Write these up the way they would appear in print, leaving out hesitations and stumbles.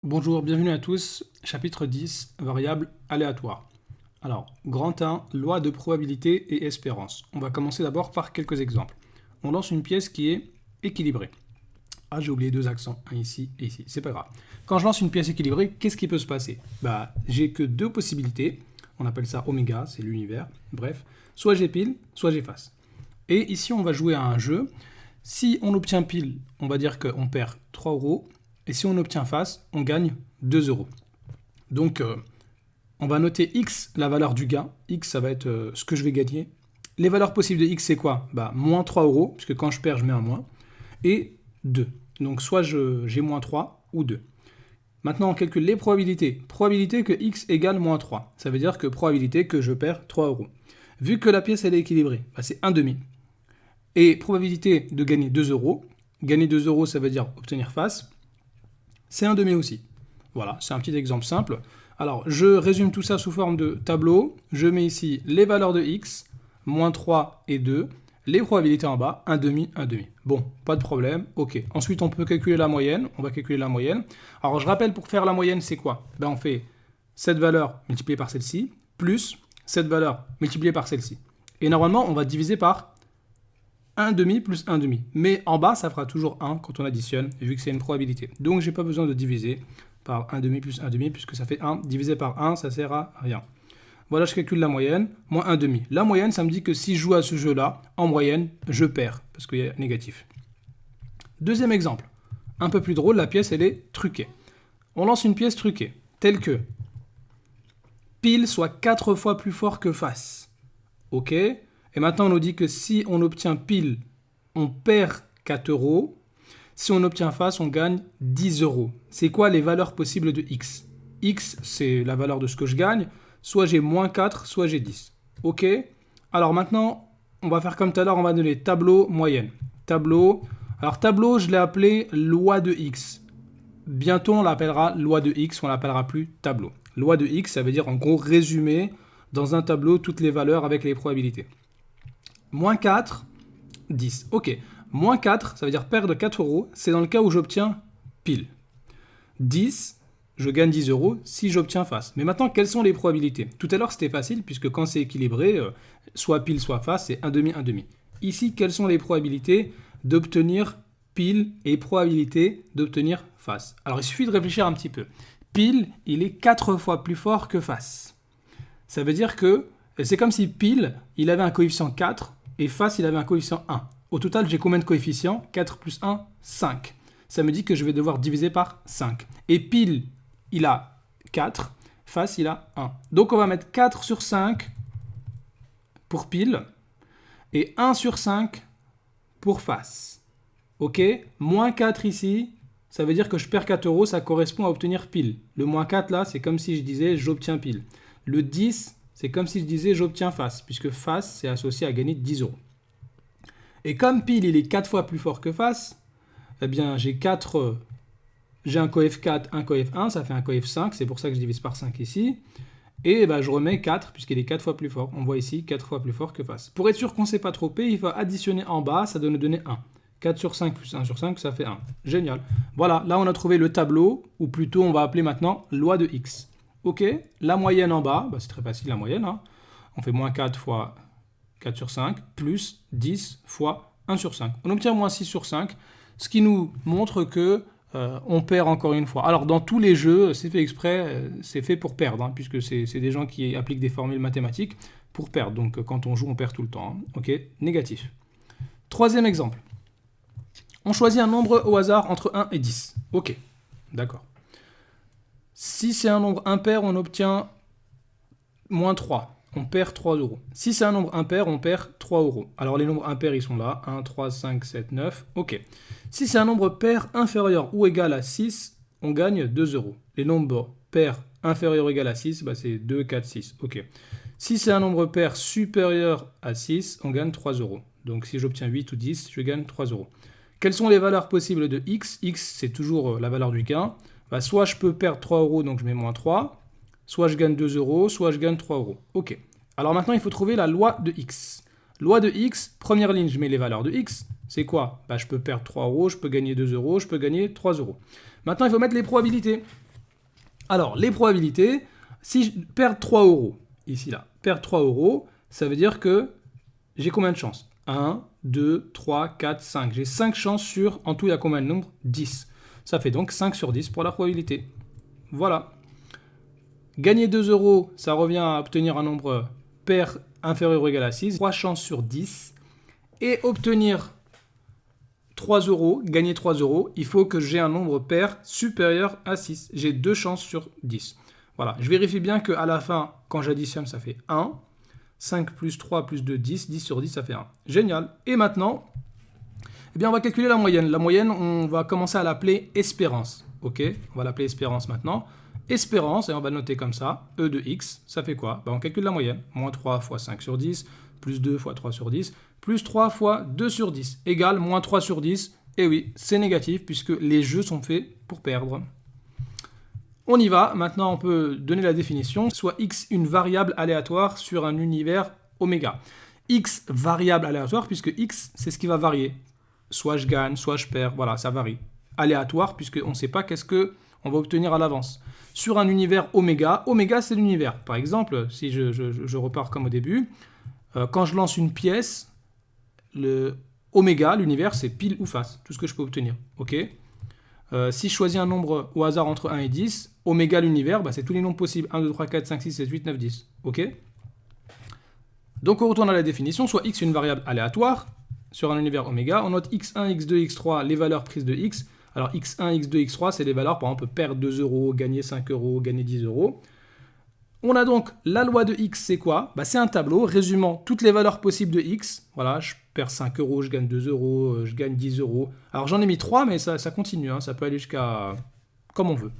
Bonjour, bienvenue à tous, chapitre 10, variable aléatoire. Alors, grand 1, loi de probabilité et espérance. On va commencer d'abord par quelques exemples. On lance une pièce qui est équilibrée. Ah, j'ai oublié deux accents, un ici et ici, c'est pas grave. Quand je lance une pièce équilibrée, qu'est-ce qui peut se passer? J'ai que deux possibilités, on appelle ça oméga, c'est l'univers, bref. Soit j'ai pile, soit j'ai face. Et ici, on va jouer à un jeu. Si on obtient pile, on va dire qu'on perd 3 euros. Et si on obtient face, on gagne 2 euros. Donc, on va noter x, la valeur du gain. X, ça va être ce que je vais gagner. Les valeurs possibles de x, c'est quoi? Moins 3 euros, puisque quand je perds, je mets un moins. Et 2. Donc, soit j'ai moins 3 ou 2. Maintenant, on calcule les probabilités. Probabilité que x égale moins 3. Ça veut dire que probabilité que je perds 3 euros. Vu que la pièce, elle est équilibrée, c'est 1 demi. Et probabilité de gagner 2 euros. Gagner 2 euros, ça veut dire obtenir face. C'est un demi aussi. Voilà, c'est un petit exemple simple. Alors, je résume tout ça sous forme de tableau. Je mets ici les valeurs de x, moins 3 et 2. Les probabilités en bas, 1 demi, 1 demi. Bon, pas de problème, ok. Ensuite, on peut calculer la moyenne. On va calculer la moyenne. Alors, je rappelle, pour faire la moyenne, c'est quoi? On fait cette valeur multipliée par celle-ci, plus cette valeur multipliée par celle-ci. Et normalement, on va diviser par 1 demi plus 1 demi. Mais en bas, ça fera toujours 1 quand on additionne, vu que c'est une probabilité. Donc, j'ai pas besoin de diviser par 1 demi plus 1 demi, puisque ça fait 1. Divisé par 1, ça sert à rien. Voilà, je calcule la moyenne, moins 1 demi. La moyenne, ça me dit que si je joue à ce jeu-là, en moyenne, je perds, parce qu'il y a négatif. Deuxième exemple. Un peu plus drôle, la pièce, elle est truquée. On lance une pièce truquée, telle que pile soit 4 fois plus fort que face. Ok. Et maintenant, on nous dit que si on obtient pile, on perd 4 euros. Si on obtient face, on gagne 10 euros. C'est quoi les valeurs possibles de x? X, c'est la valeur de ce que je gagne. Soit j'ai moins 4, soit j'ai 10. Ok. Alors maintenant, on va faire comme tout à l'heure, on va donner tableau, moyenne. Tableau. Alors tableau, je l'ai appelé loi de x. Bientôt, on l'appellera loi de x, on l'appellera plus tableau. Loi de x, ça veut dire en gros résumer dans un tableau toutes les valeurs avec les probabilités. Moins 4, 10. Ok. Moins 4, ça veut dire perdre 4 euros. C'est dans le cas où j'obtiens pile. 10, je gagne 10 euros si j'obtiens face. Mais maintenant, quelles sont les probabilités? Tout à l'heure, c'était facile, puisque quand c'est équilibré, soit pile, soit face, c'est 1 demi, 1 demi. Ici, quelles sont les probabilités d'obtenir pile et probabilité d'obtenir face? Alors, il suffit de réfléchir un petit peu. Pile, il est 4 fois plus fort que face. Ça veut dire que c'est comme si pile, il avait un coefficient 4, et face, il avait un coefficient 1. Au total, j'ai combien de coefficients? 4 plus 1, 5. Ça me dit que je vais devoir diviser par 5. Et pile, il a 4. Face, il a 1. Donc, on va mettre 4 sur 5 pour pile. Et 1 sur 5 pour face. Ok? Moins 4 ici, ça veut dire que je perds 4 euros. Ça correspond à obtenir pile. Le moins 4 là, c'est comme si je disais j'obtiens pile. Le 10, c'est comme si je disais j'obtiens face, puisque face, c'est associé à gagner 10 euros. Et comme pile, il est 4 fois plus fort que face, eh bien, j'ai un coef 4, un coef 1, ça fait un coef 5, c'est pour ça que je divise par 5 ici. Et je remets 4, puisqu'il est 4 fois plus fort. On voit ici 4 fois plus fort que face. Pour être sûr qu'on ne s'est pas trompé, il faut additionner en bas, ça doit nous donner 1. 4 sur 5 plus 1 sur 5, ça fait 1. Génial. Voilà, là on a trouvé le tableau, ou plutôt on va appeler maintenant loi de x. Ok, la moyenne en bas, c'est très facile la moyenne. On fait moins 4 fois 4 sur 5, plus 10 fois 1 sur 5. On obtient moins 6 sur 5, ce qui nous montre que on perd encore une fois. Alors dans tous les jeux, c'est fait exprès, c'est fait pour perdre, puisque c'est des gens qui appliquent des formules mathématiques pour perdre. Donc quand on joue, on perd tout le temps. Ok, négatif. Troisième exemple. On choisit un nombre au hasard entre 1 et 10. Ok, d'accord. Si c'est un nombre impair, on obtient moins 3. On perd 3 euros. Si c'est un nombre impair, on perd 3 euros. Alors les nombres impairs, ils sont là. 1, 3, 5, 7, 9. Ok. Si c'est un nombre pair inférieur ou égal à 6, on gagne 2 euros. Les nombres pairs inférieurs ou égal à 6, c'est 2, 4, 6. Ok. Si c'est un nombre pair supérieur à 6, on gagne 3 euros. Donc si j'obtiens 8 ou 10, je gagne 3 euros. Quelles sont les valeurs possibles de x? X, c'est toujours la valeur du gain. Soit je peux perdre 3 euros, donc je mets moins 3. Soit je gagne 2 euros, soit je gagne 3 euros. Ok. Alors maintenant, il faut trouver la loi de x. Loi de x, première ligne, je mets les valeurs de x. C'est quoi? Je peux perdre 3 euros, je peux gagner 2 euros, je peux gagner 3 euros. Maintenant, il faut mettre les probabilités. Alors, les probabilités, si je perds 3 euros, ici, là, perdre 3 euros, ça veut dire que j'ai combien de chances? 1, 2, 3, 4, 5. J'ai 5 chances sur, en tout, il y a combien de nombres? 10. Ça fait donc 5 sur 10 pour la probabilité. Voilà. Gagner 2 euros, ça revient à obtenir un nombre pair inférieur ou égal à 6. 3 chances sur 10. Et obtenir 3 euros, gagner 3 euros, il faut que j'ai un nombre pair supérieur à 6. J'ai 2 chances sur 10. Voilà, je vérifie bien qu'à la fin, quand j'additionne, ça fait 1. 5 plus 3 plus 2, 10. 10 sur 10, ça fait 1. Génial. Et maintenant, eh bien, on va calculer la moyenne. La moyenne, on va commencer à l'appeler espérance. Ok, on va l'appeler espérance maintenant. Espérance, et on va noter comme ça, E de x, ça fait quoi? On calcule la moyenne. Moins 3 fois 5 sur 10, plus 2 fois 3 sur 10, plus 3 fois 2 sur 10, égale moins 3 sur 10. Et oui, c'est négatif, puisque les jeux sont faits pour perdre. On y va, maintenant on peut donner la définition, soit x une variable aléatoire sur un univers oméga. X variable aléatoire, puisque x c'est ce qui va varier. Soit je gagne, soit je perds, voilà, ça varie. Aléatoire, puisqu'on ne sait pas qu'est-ce qu'on va obtenir à l'avance. Sur un univers oméga, oméga c'est l'univers. Par exemple, si je repars comme au début, quand je lance une pièce, le oméga, l'univers, c'est pile ou face, tout ce que je peux obtenir. Ok. Si je choisis un nombre au hasard entre 1 et 10, oméga l'univers, c'est tous les nombres possibles. 1, 2, 3, 4, 5, 6, 7, 8, 9, 10. Ok. Donc on retourne à la définition, soit x une variable aléatoire sur un univers oméga. On note x1, x2, x3, les valeurs prises de x. Alors x1, x2, x3, c'est les valeurs, par exemple, perdre 2 euros, gagner 5 euros, gagner 10 euros. On a donc la loi de x, c'est quoi? C'est un tableau résumant toutes les valeurs possibles de x. Voilà, je perds 5 euros, je gagne 2 euros, je gagne 10 euros. Alors j'en ai mis 3, mais ça continue, ça peut aller jusqu'à comme on veut.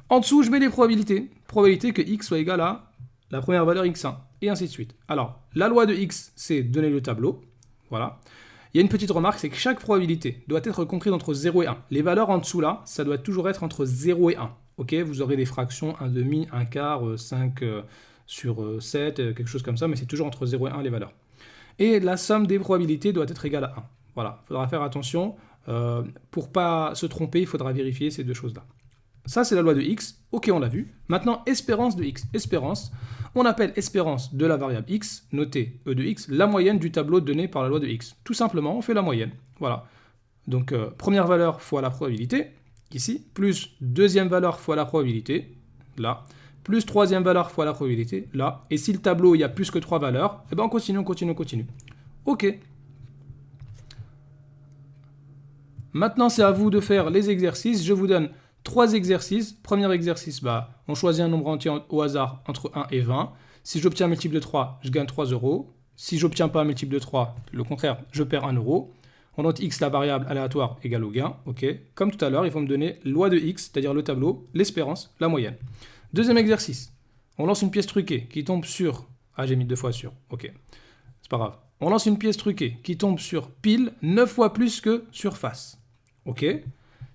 En dessous, je mets les probabilités. Probabilité que x soit égal à la première valeur x1, et ainsi de suite. Alors, la loi de x, c'est donner le tableau. Voilà. Il y a une petite remarque, c'est que chaque probabilité doit être comprise entre 0 et 1. Les valeurs en dessous là, ça doit toujours être entre 0 et 1. Ok, vous aurez des fractions 1 demi, 1 quart, 5 sur 7, quelque chose comme ça, mais c'est toujours entre 0 et 1 les valeurs. Et la somme des probabilités doit être égale à 1. Voilà, il faudra faire attention. Pour ne pas se tromper, il faudra vérifier ces deux choses-là. Ça, c'est la loi de x. Ok, on l'a vu. Maintenant, espérance de x. Espérance, on appelle espérance de la variable x, notée E de x, la moyenne du tableau donné par la loi de x. Tout simplement, on fait la moyenne. Voilà. Donc, première valeur fois la probabilité, ici, plus deuxième valeur fois la probabilité, là, plus troisième valeur fois la probabilité, là. Et si le tableau, il y a plus que 3 valeurs, eh ben on continue, on continue, on continue. Ok. Maintenant, c'est à vous de faire les exercices. Je vous donne 3 exercices. Premier exercice, on choisit un nombre entier au hasard entre 1 et 20. Si j'obtiens un multiple de 3, je gagne 3 euros. Si j'obtiens pas un multiple de 3, le contraire, je perds 1 euro. On note x, la variable aléatoire, égale au gain. Ok. Comme tout à l'heure, il faut me donner loi de x, c'est-à-dire le tableau, l'espérance, la moyenne. Deuxième exercice. On lance une pièce truquée qui tombe sur... Ah, j'ai mis 2 fois sur. Ok. C'est pas grave. On lance une pièce truquée qui tombe sur pile 9 fois plus que sur face. Ok.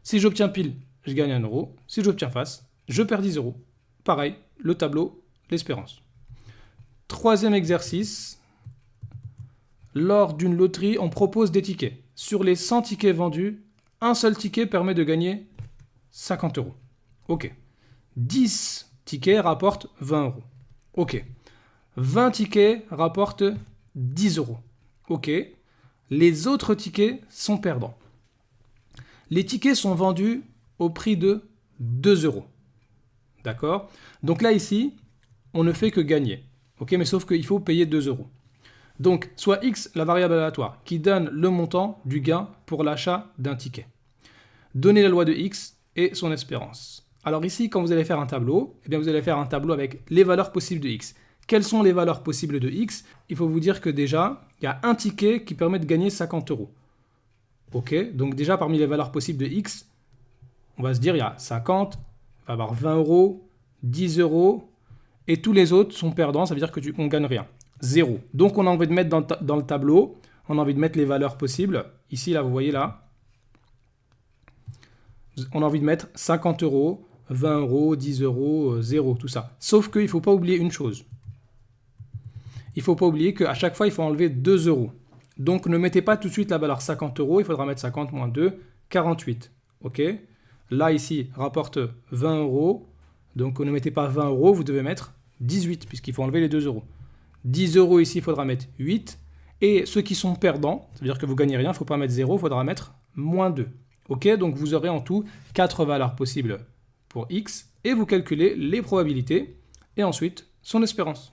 Si j'obtiens pile, je gagne 1 euro. Si j'obtiens face, je perds 10 euros. Pareil, le tableau, l'espérance. Troisième exercice. Lors d'une loterie, on propose des tickets. Sur les 100 tickets vendus, un seul ticket permet de gagner 50 euros. Ok. 10 tickets rapportent 20 euros. Ok. 20 tickets rapportent 10 euros. Ok. Les autres tickets sont perdants. Les tickets sont vendus au prix de 2 euros. D'accord? Donc là, ici, on ne fait que gagner. Ok, mais sauf qu'il faut payer 2 euros. Donc, soit x, la variable aléatoire, qui donne le montant du gain pour l'achat d'un ticket. Donnez la loi de x et son espérance. Alors ici, quand vous allez faire un tableau, eh bien vous allez faire un tableau avec les valeurs possibles de x. Quelles sont les valeurs possibles de x? Il faut vous dire que déjà, il y a un ticket qui permet de gagner 50 euros. Ok, donc déjà parmi les valeurs possibles de x, on va se dire il y a 50, on va avoir 20 euros, 10 euros, et tous les autres sont perdants, ça veut dire qu'on ne gagne rien. 0. Donc on a envie de mettre dans le tableau, on a envie de mettre les valeurs possibles. Ici, là, vous voyez là, on a envie de mettre 50 euros, 20 euros, 10 euros, 0, tout ça. Sauf qu'il ne faut pas oublier une chose. Il ne faut pas oublier qu'à chaque fois, il faut enlever 2 euros. Donc ne mettez pas tout de suite la valeur 50 euros, il faudra mettre 50 moins 2, 48. Ok. Là, ici, rapporte 20 euros, Donc ne mettez pas 20 euros, vous devez mettre 18, puisqu'il faut enlever les 2 euros. 10 euros ici, il faudra mettre 8. Et ceux qui sont perdants, ça veut dire que vous gagnez rien, il ne faut pas mettre 0, il faudra mettre moins 2. Ok, donc vous aurez en tout 4 valeurs possibles pour x, et vous calculez les probabilités, et ensuite son espérance.